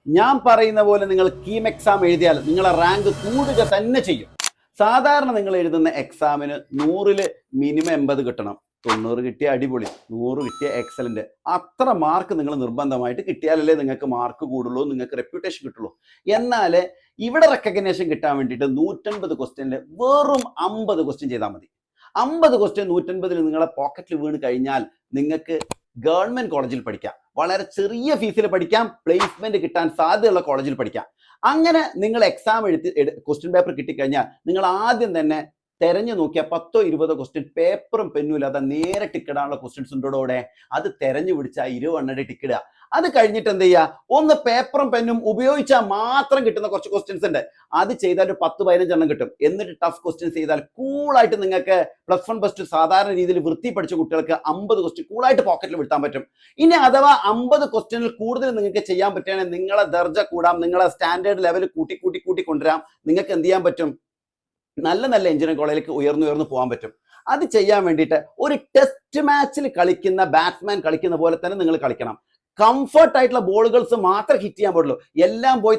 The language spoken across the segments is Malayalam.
ഞാൻ പറയുന്ന പോലെ നിങ്ങൾ കീം എക്സാം എഴുതിയാൽ നിങ്ങളെ റാങ്ക് കൂടുക തന്നെ ചെയ്യും. സാധാരണ നിങ്ങൾ എഴുതുന്ന എക്സാമിന് 100-ല് മിനിമം 80 കിട്ടണം. 90 കിട്ടിയ അടിപൊളി, 100 കിട്ടിയ എക്സലന്റ്. അത്ര മാർക്ക് നിങ്ങൾ നിർബന്ധമായിട്ട് കിട്ടിയാലല്ലേ നിങ്ങൾക്ക് മാർക്ക് കൂടുള്ളൂ, നിങ്ങൾക്ക് റെപ്യൂട്ടേഷൻ കിട്ടുള്ളൂ. എന്നാൽ ഇവിടെ റെക്കഗ്നേഷൻ കിട്ടാൻ വേണ്ടിയിട്ട് 150 ക്വസ്റ്റ്യനിൽ വെറും 50 ക്വസ്റ്റ്യൻ ചെയ്താൽ മതി. 50 ക്വസ്റ്റ്യൻ 150-ൽ നിങ്ങളെ പോക്കറ്റിൽ വീണ് കഴിഞ്ഞാൽ നിങ്ങൾക്ക് ഗവൺമെന്റ് കോളേജിൽ പഠിക്കാം, വളരെ ചെറിയ ഫീസിൽ പഠിക്കാം, പ്ലേസ്മെന്റ് കിട്ടാൻ സാധ്യതയുള്ള കോളേജിൽ പഠിക്കാം. അങ്ങനെ നിങ്ങൾ എക്സാം എഴുതി ക്വസ്റ്റ്യൻ പേപ്പർ കിട്ടിക്കഴിഞ്ഞാൽ നിങ്ങൾ ആദ്യം തന്നെ തെരഞ്ഞു നോക്കിയ 10-20 ക്വസ്റ്റ്യൻ പേപ്പറും പെന്നും ഇല്ലാതെ നേരെ ടിക്കറ്റാനുള്ള ക്വസ്റ്റ്യൻസ് ഉണ്ടോടെ അത് തെരഞ്ഞു പിടിച്ചാൽ 20 ടിക്കറ്റ്. അത് കഴിഞ്ഞിട്ട് എന്ത് ചെയ്യുക, ഒന്ന് പേപ്പറും പെന്നും ഉപയോഗിച്ചാൽ മാത്രം കിട്ടുന്ന കുറച്ച് ക്വസ്റ്റ്യൻസ് ഉണ്ട്, അത് ചെയ്താൽ ഒരു 10-15 കിട്ടും. എന്നിട്ട് ടഫ് ക്വസ്റ്റ്യൻസ് ചെയ്താൽ കൂളായിട്ട് നിങ്ങൾക്ക് +1 +2 സാധാരണ രീതിയിൽ വൃത്തി പഠിച്ച കുട്ടികൾക്ക് 50 ക്വസ്റ്റ്യൻ കൂളായിട്ട് പോക്കറ്റിൽ വിട്ടാൻ പറ്റും. ഇനി അഥവാ 50 ക്വസ്റ്റ്യനിൽ കൂടുതൽ നിങ്ങൾക്ക് ചെയ്യാൻ പറ്റുകയാണെങ്കിൽ നിങ്ങളെ ദർജ കൂടാം, നിങ്ങളെ സ്റ്റാൻഡേർഡ് ലെവൽ കൂട്ടി കൊണ്ടുവരാം. നിങ്ങൾക്ക് എന്ത് ചെയ്യാൻ പറ്റും, നല്ല എഞ്ചിനീയറിംഗ് കോളേജിലേക്ക് ഉയർന്നു പോകാൻ പറ്റും. അത് ചെയ്യാൻ വേണ്ടിയിട്ട് ഒരു ടെസ്റ്റ് മാച്ചിൽ കളിക്കുന്ന ബാറ്റ്സ്മാൻ കളിക്കുന്ന പോലെ തന്നെ നിങ്ങൾ കളിക്കണം. കംഫർട്ട് ആയിട്ടുള്ള ബോളുകൾസ് മാത്രം ഹിറ്റ് ചെയ്യാൻ പാടുള്ളൂ. എല്ലാം പോയി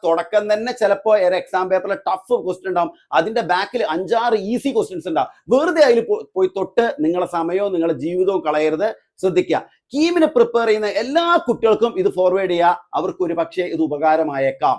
തുടക്കം തന്നെ ചിലപ്പോൾ ഒരു എക്സാം പേപ്പറിൽ ടഫ് ക്വസ്റ്റ്യൻ ഉണ്ടാവും, അതിന്റെ ബാക്കിൽ 5-6 ഈസി ക്വസ്റ്റ്യൻസ് ഉണ്ടാവും. വെറുതെ അതിൽ പോയി തൊട്ട് നിങ്ങളുടെ സമയവും നിങ്ങളുടെ ജീവിതവും കളയരുത്, ശ്രദ്ധിക്കുക. കീമിനെ പ്രിപ്പയർ ചെയ്യുന്ന എല്ലാ കുട്ടികൾക്കും ഇത് ഫോർവേഡ് ചെയ്യുക, അവർക്ക് ഒരു പക്ഷേ ഇത് ഉപകാരമായേക്കാം.